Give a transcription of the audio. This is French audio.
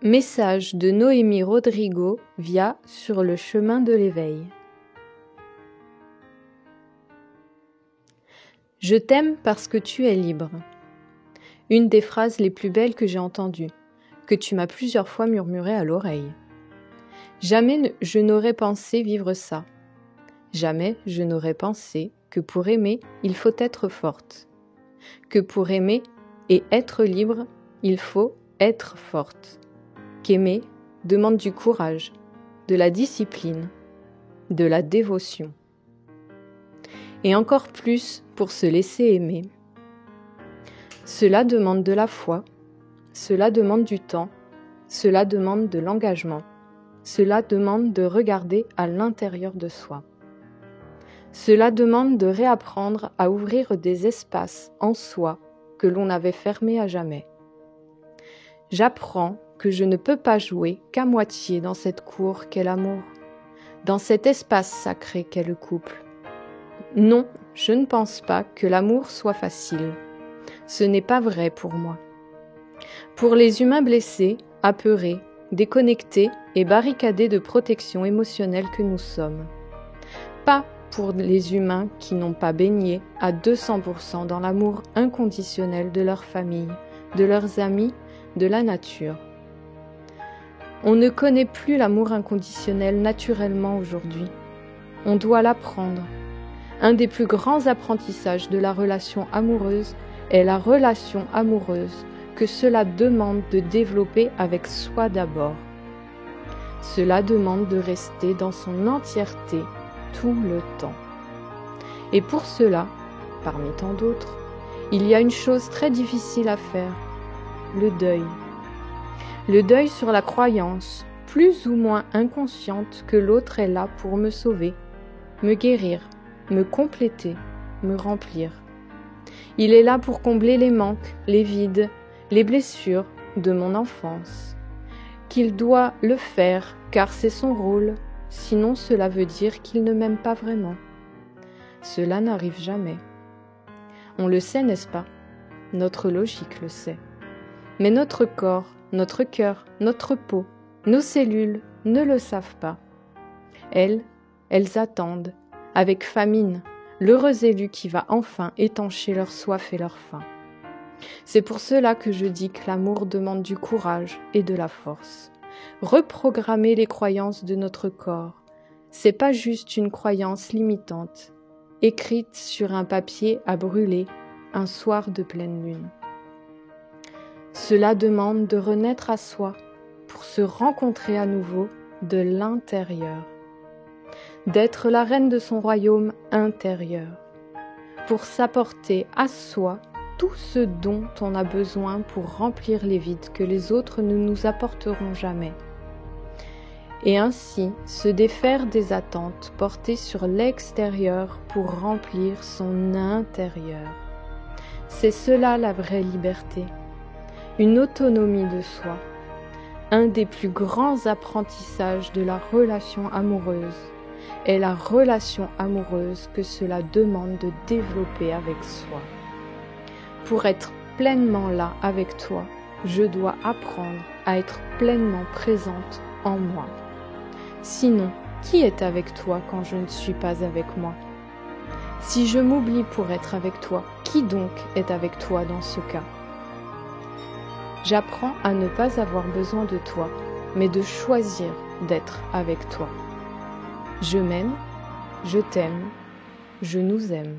Message de Noémie Rodrigo via Sur le chemin de l'éveil. Je t'aime parce que tu es libre. Une des phrases les plus belles que j'ai entendues, que tu m'as plusieurs fois murmurée à l'oreille. Jamais je n'aurais pensé vivre ça. Jamais je n'aurais pensé que pour aimer, il faut être forte. Que pour aimer et être libre, il faut être forte. Qu'aimer demande du courage, de la discipline, de la dévotion. Et encore plus pour se laisser aimer. Cela demande de la foi, cela demande du temps, cela demande de l'engagement, cela demande de regarder à l'intérieur de soi. Cela demande de réapprendre à ouvrir des espaces en soi que l'on avait fermés à jamais. J'apprends que je ne peux pas jouer qu'à moitié dans cette cour qu'est l'amour, dans cet espace sacré qu'est le couple. Non, je ne pense pas que l'amour soit facile. Ce n'est pas vrai pour moi. Pour les humains blessés, apeurés, déconnectés et barricadés de protection émotionnelle que nous sommes. Pas pour les humains qui n'ont pas baigné à 200% dans l'amour inconditionnel de leur famille, de leurs amis, de la nature. On ne connaît plus l'amour inconditionnel naturellement aujourd'hui. On doit l'apprendre. Un des plus grands apprentissages de la relation amoureuse est la relation amoureuse que cela demande de développer avec soi d'abord. Cela demande de rester dans son entièreté tout le temps. Et pour cela, parmi tant d'autres, il y a une chose très difficile à faire, le deuil. Le deuil sur la croyance, plus ou moins inconsciente, que l'autre est là pour me sauver, me guérir, me compléter, me remplir. Il est là pour combler les manques, les vides, les blessures de mon enfance. Qu'il doit le faire car c'est son rôle, sinon cela veut dire qu'il ne m'aime pas vraiment. Cela n'arrive jamais. On le sait, n'est-ce pas? Notre logique le sait. Mais notre corps, notre cœur, notre peau, nos cellules ne le savent pas. Elles attendent, avec famine, l'heureux élu qui va enfin étancher leur soif et leur faim. C'est pour cela que je dis que l'amour demande du courage et de la force. Reprogrammer les croyances de notre corps, c'est pas juste une croyance limitante, écrite sur un papier à brûler un soir de pleine lune. Cela demande de renaître à soi pour se rencontrer à nouveau de l'intérieur, d'être la reine de son royaume intérieur, pour s'apporter à soi tout ce dont on a besoin pour remplir les vides que les autres ne nous apporteront jamais. Et ainsi se défaire des attentes portées sur l'extérieur pour remplir son intérieur. C'est cela la vraie liberté. Une autonomie de soi, un des plus grands apprentissages de la relation amoureuse est la relation amoureuse que cela demande de développer avec soi. Pour être pleinement là avec toi, je dois apprendre à être pleinement présente en moi. Sinon, qui est avec toi quand je ne suis pas avec moi? Si je m'oublie pour être avec toi, qui donc est avec toi dans ce cas? J'apprends à ne pas avoir besoin de toi, mais de choisir d'être avec toi. Je m'aime, je t'aime, je nous aime.